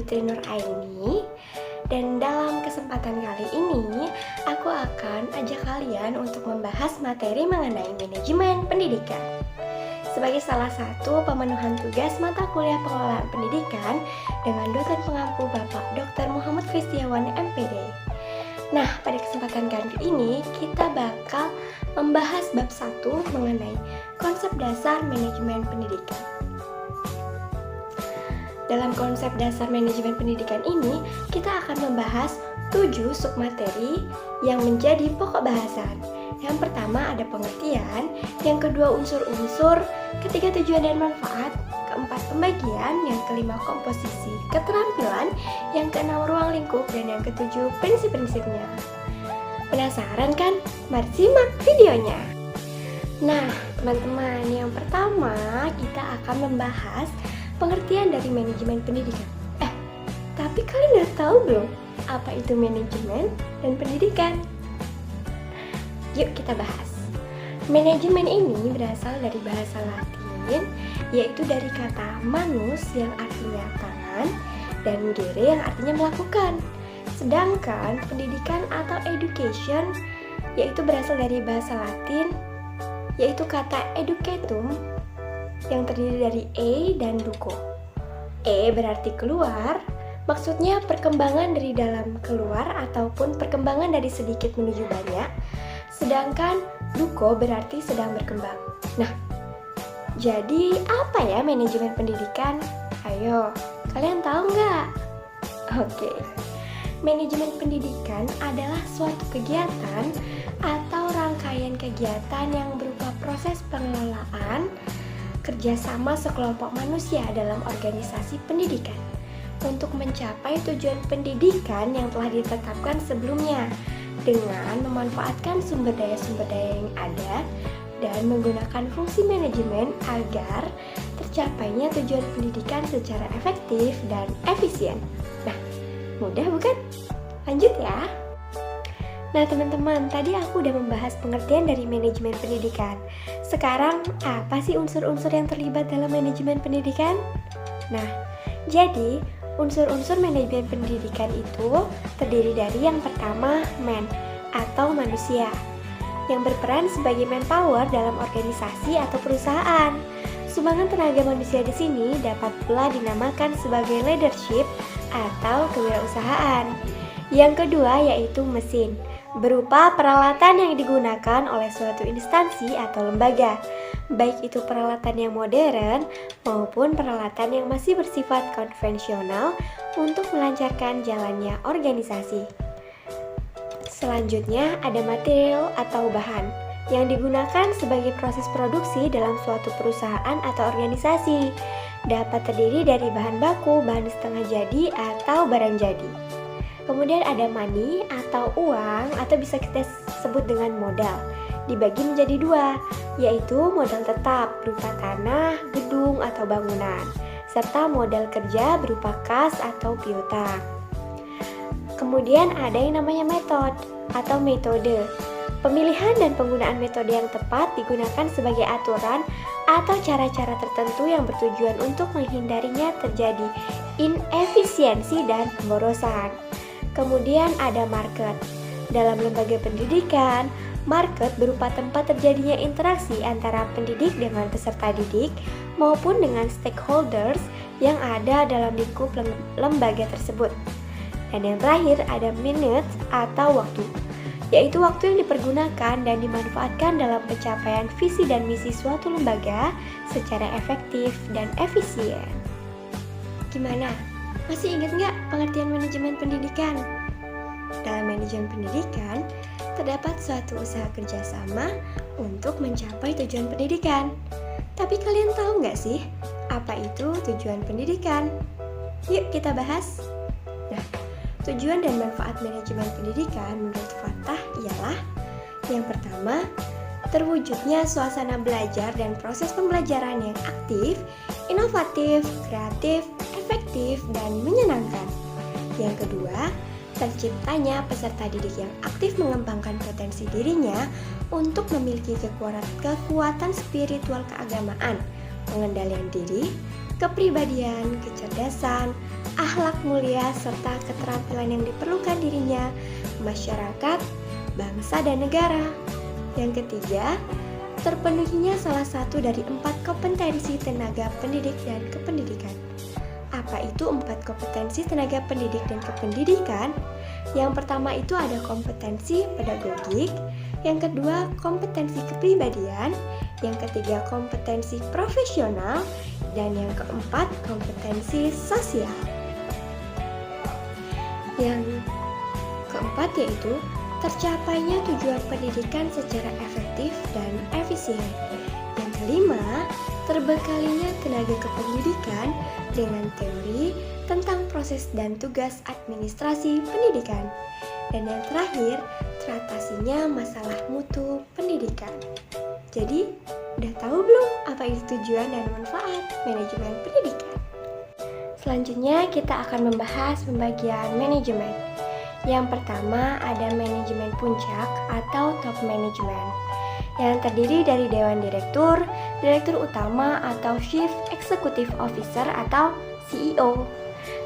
Fitri Nur Aini. Dan dalam kesempatan kali ini, aku akan ajak kalian untuk membahas materi mengenai manajemen pendidikan sebagai salah satu pemenuhan tugas mata kuliah pengelolaan pendidikan dengan dosen pengampu Bapak Dr. Muhammad Kristiawan MPD. Nah, pada kesempatan kali ini kita bakal membahas bab 1 mengenai konsep dasar manajemen pendidikan. Dalam konsep dasar manajemen pendidikan ini, kita akan membahas 7 submateri yang menjadi pokok bahasan. Yang pertama ada pengertian, yang kedua unsur-unsur, ketiga tujuan dan manfaat, keempat pembagian, yang kelima komposisi keterampilan, yang keenam ruang lingkup, dan yang ketujuh prinsip-prinsipnya. Penasaran kan? Mari simak videonya. Nah, teman-teman, yang pertama kita akan membahas pengertian dari manajemen pendidikan. Tapi kalian udah tahu belum apa itu manajemen dan pendidikan? Yuk kita bahas. Manajemen ini berasal dari bahasa Latin, yaitu dari kata manus yang artinya tangan dan gere yang artinya melakukan. Sedangkan pendidikan atau education yaitu berasal dari bahasa Latin, yaitu kata educatum yang terdiri dari e dan duco. E berarti keluar, maksudnya perkembangan dari dalam keluar ataupun perkembangan dari sedikit menuju banyak. Sedangkan duco berarti sedang berkembang. Nah, jadi apa ya manajemen pendidikan? Ayo, kalian tahu nggak? Oke, manajemen pendidikan adalah suatu kegiatan atau rangkaian kegiatan yang berupa proses pengelolaan kerjasama sekelompok manusia dalam organisasi pendidikan untuk mencapai tujuan pendidikan yang telah ditetapkan sebelumnya dengan memanfaatkan sumber daya yang ada dan menggunakan fungsi manajemen agar tercapainya tujuan pendidikan secara efektif dan efisien. Nah, mudah bukan? Lanjut ya. Nah teman-teman, tadi aku udah membahas pengertian dari manajemen pendidikan. Sekarang, apa sih unsur-unsur yang terlibat dalam manajemen pendidikan? Nah, jadi unsur-unsur manajemen pendidikan itu terdiri dari yang pertama, man atau manusia, yang berperan sebagai manpower dalam organisasi atau perusahaan. Sumbangan tenaga manusia di sini dapat pula dinamakan sebagai leadership atau kewirausahaan. Yang kedua yaitu mesin, berupa peralatan yang digunakan oleh suatu instansi atau lembaga, baik itu peralatan yang modern maupun peralatan yang masih bersifat konvensional untuk melancarkan jalannya organisasi. Selanjutnya ada material atau bahan yang digunakan sebagai proses produksi dalam suatu perusahaan atau organisasi. Dapat terdiri dari bahan baku, bahan setengah jadi, atau barang jadi. Kemudian ada money atau uang atau bisa kita sebut dengan modal. Dibagi menjadi dua, yaitu modal tetap berupa tanah, gedung, atau bangunan, serta modal kerja berupa kas atau piutang. Kemudian ada yang namanya metode. Pemilihan dan penggunaan metode yang tepat digunakan sebagai aturan atau cara-cara tertentu yang bertujuan untuk menghindarinya terjadi inefisiensi dan pemborosan. Kemudian ada market. Dalam lembaga pendidikan, market berupa tempat terjadinya interaksi antara pendidik dengan peserta didik maupun dengan stakeholders yang ada dalam lingkup lembaga tersebut. Dan yang terakhir ada minute atau waktu, yaitu waktu yang dipergunakan dan dimanfaatkan dalam pencapaian visi dan misi suatu lembaga secara efektif dan efisien. Gimana? Masih ingat nggak pengertian manajemen pendidikan? Dalam manajemen pendidikan, terdapat suatu usaha kerjasama untuk mencapai tujuan pendidikan. Tapi kalian tahu nggak sih, apa itu tujuan pendidikan? Yuk kita bahas. Nah, tujuan dan manfaat manajemen pendidikan menurut Fatah ialah yang pertama, terwujudnya suasana belajar dan proses pembelajaran yang aktif, inovatif, kreatif, efektif, dan menyenangkan. Yang kedua, terciptanya peserta didik yang aktif mengembangkan potensi dirinya untuk memiliki kekuatan spiritual keagamaan, pengendalian diri, kepribadian, kecerdasan, akhlak mulia, serta keterampilan yang diperlukan dirinya, masyarakat, bangsa, dan negara. Yang ketiga, terpenuhinya salah satu dari 4 kompetensi tenaga pendidik dan kependidikan. Apa itu 4 kompetensi tenaga pendidik dan kependidikan? Yang pertama itu ada kompetensi pedagogik, yang kedua kompetensi kepribadian, yang ketiga kompetensi profesional, dan yang keempat kompetensi sosial. Yang keempat yaitu tercapainya tujuan pendidikan secara efektif dan efisien. Yang kelima, terbekalinya tenaga kependidikan dengan teori tentang proses dan tugas administrasi pendidikan. Dan yang terakhir, teratasinya masalah mutu pendidikan. Jadi, udah tahu belum apa itu tujuan dan manfaat manajemen pendidikan? Selanjutnya kita akan membahas pembagian manajemen. Yang pertama ada manajemen puncak atau top management, yang terdiri dari Dewan Direktur, Direktur Utama atau Chief Executive Officer atau CEO.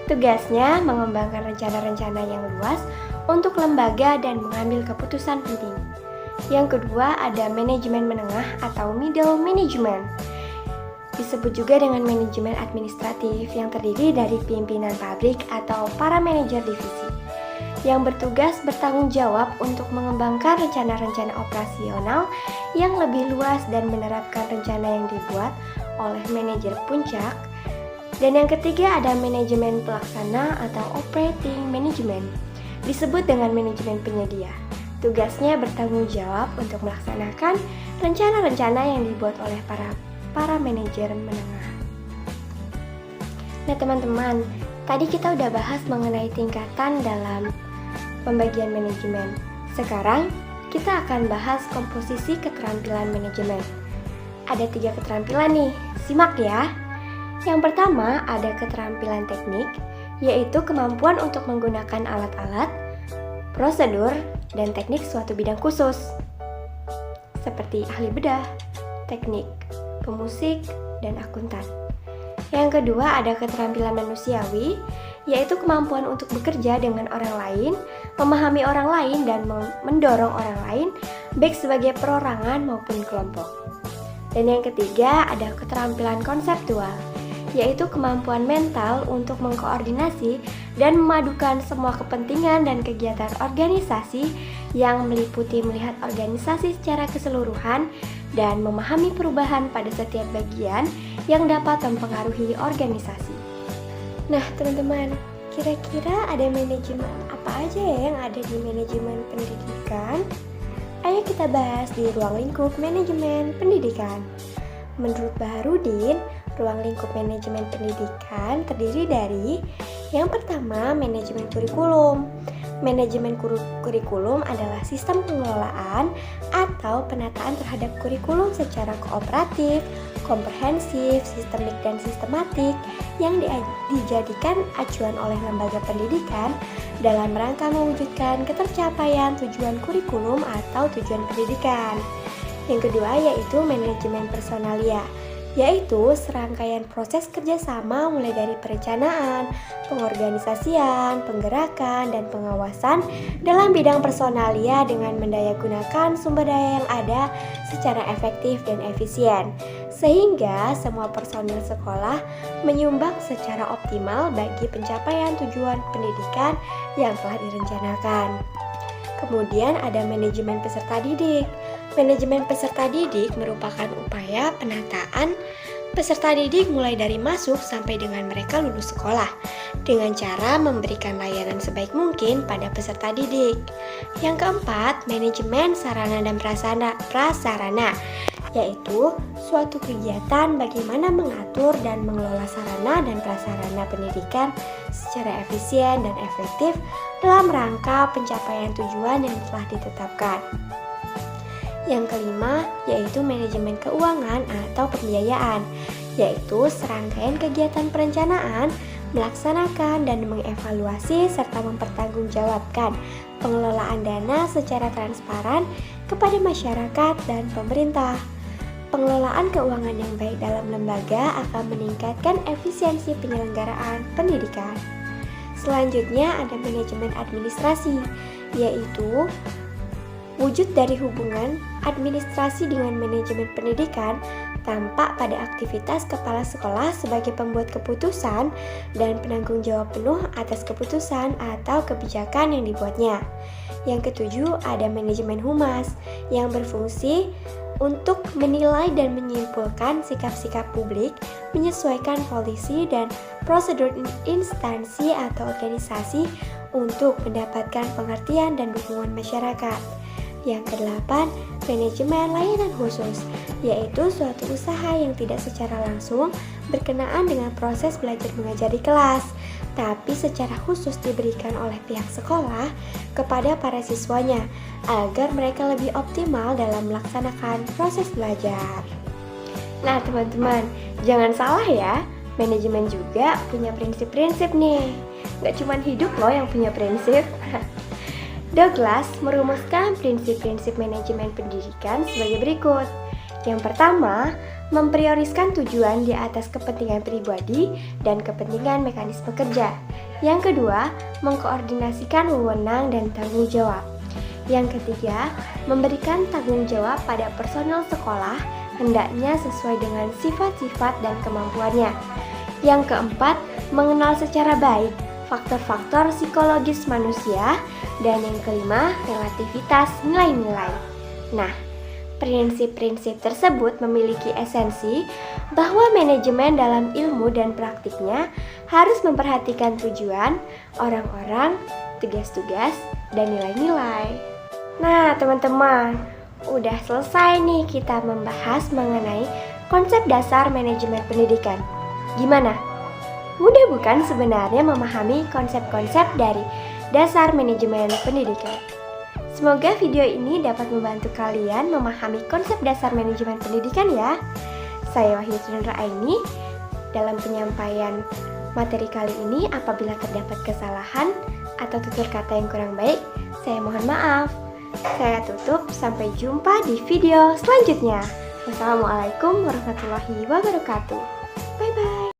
Tugasnya mengembangkan rencana-rencana yang luas untuk lembaga dan mengambil keputusan penting. Yang kedua ada manajemen menengah atau middle management. Disebut juga dengan manajemen administratif yang terdiri dari pimpinan pabrik atau para manajer divisi yang bertugas bertanggung jawab untuk mengembangkan rencana-rencana operasional yang lebih luas dan menerapkan rencana yang dibuat oleh manajer puncak. Dan yang ketiga ada manajemen pelaksana atau operating management, disebut dengan manajemen penyedia. Tugasnya bertanggung jawab untuk melaksanakan rencana-rencana yang dibuat oleh para manajer menengah. Nah teman-teman, tadi kita udah bahas mengenai tingkatan dalam pembagian manajemen. Sekarang kita akan bahas komposisi keterampilan manajemen. Ada 3 keterampilan nih, simak ya. Yang pertama ada keterampilan teknik, yaitu kemampuan untuk menggunakan alat-alat, prosedur, dan teknik suatu bidang khusus, seperti ahli bedah, teknik, pemusik, dan akuntan. Yang kedua ada keterampilan manusiawi, yaitu kemampuan untuk bekerja dengan orang lain, memahami orang lain, dan mendorong orang lain, baik sebagai perorangan maupun kelompok. Dan yang ketiga ada keterampilan konseptual, yaitu kemampuan mental untuk mengkoordinasi dan memadukan semua kepentingan dan kegiatan organisasi yang meliputi melihat organisasi secara keseluruhan dan memahami perubahan pada setiap bagian yang dapat mempengaruhi organisasi. Nah teman-teman, kira-kira ada manajemen apa aja ya yang ada di manajemen pendidikan? Ayo kita bahas di ruang lingkup manajemen pendidikan. Menurut Baharudin, ruang lingkup manajemen pendidikan terdiri dari yang pertama, manajemen kurikulum. Manajemen kurikulum adalah sistem pengelolaan atau penataan terhadap kurikulum secara kooperatif, komprehensif, sistemik, dan sistematik yang dijadikan acuan oleh lembaga pendidikan dalam rangka mewujudkan ketercapaian tujuan kurikulum atau tujuan pendidikan. Yang kedua yaitu manajemen personalia, yaitu serangkaian proses kerjasama mulai dari perencanaan, pengorganisasian, penggerakan, dan pengawasan dalam bidang personalia dengan mendayagunakan sumber daya yang ada secara efektif dan efisien, sehingga semua personil sekolah menyumbang secara optimal bagi pencapaian tujuan pendidikan yang telah direncanakan. Kemudian ada manajemen peserta didik. Manajemen peserta didik merupakan upaya penataan peserta didik mulai dari masuk sampai dengan mereka lulus sekolah dengan cara memberikan layanan sebaik mungkin pada peserta didik. Yang keempat, manajemen sarana dan prasarana, yaitu suatu kegiatan bagaimana mengatur dan mengelola sarana dan prasarana pendidikan secara efisien dan efektif dalam rangka pencapaian tujuan yang telah ditetapkan. Yang kelima, yaitu manajemen keuangan atau pembiayaan, yaitu serangkaian kegiatan perencanaan, melaksanakan dan mengevaluasi serta mempertanggungjawabkan pengelolaan dana secara transparan kepada masyarakat dan pemerintah. Pengelolaan keuangan yang baik dalam lembaga akan meningkatkan efisiensi penyelenggaraan pendidikan. Selanjutnya ada manajemen administrasi, yaitu wujud dari hubungan administrasi dengan manajemen pendidikan tampak pada aktivitas kepala sekolah sebagai pembuat keputusan dan penanggung jawab penuh atas keputusan atau kebijakan yang dibuatnya. Yang ketujuh, ada manajemen humas yang berfungsi untuk menilai dan menyimpulkan sikap-sikap publik, menyesuaikan polisi dan prosedur instansi atau organisasi untuk mendapatkan pengertian dan dukungan masyarakat. Yang kedelapan, manajemen layanan khusus, yaitu suatu usaha yang tidak secara langsung berkenaan dengan proses belajar mengajar di kelas, tapi secara khusus diberikan oleh pihak sekolah kepada para siswanya agar mereka lebih optimal dalam melaksanakan proses belajar. Nah teman-teman, jangan salah ya, manajemen juga punya prinsip-prinsip nih. Gak cuma hidup loh yang punya prinsip. Douglas merumuskan prinsip-prinsip manajemen pendidikan sebagai berikut. Yang pertama, memprioriskan tujuan di atas kepentingan pribadi dan kepentingan mekanisme kerja. Yang kedua, mengkoordinasikan wewenang dan tanggung jawab. Yang ketiga, memberikan tanggung jawab pada personel sekolah hendaknya sesuai dengan sifat-sifat dan kemampuannya. Yang keempat, mengenal secara baik faktor-faktor psikologis manusia. Dan yang kelima, relativitas nilai-nilai. Nah, prinsip-prinsip tersebut memiliki esensi bahwa manajemen dalam ilmu dan praktiknya harus memperhatikan tujuan, orang-orang, tugas-tugas, dan nilai-nilai. Nah, teman-teman, udah selesai nih kita membahas mengenai konsep dasar manajemen pendidikan. Gimana? Mudah bukan sebenarnya memahami konsep-konsep dari dasar manajemen pendidikan? Semoga video ini dapat membantu kalian memahami konsep dasar manajemen pendidikan ya. Saya Wahyu Chandra Aini. Dalam penyampaian materi kali ini, apabila terdapat kesalahan atau tutur kata yang kurang baik, saya mohon maaf. Saya tutup, sampai jumpa di video selanjutnya. Wassalamualaikum warahmatullahi wabarakatuh. Bye-bye.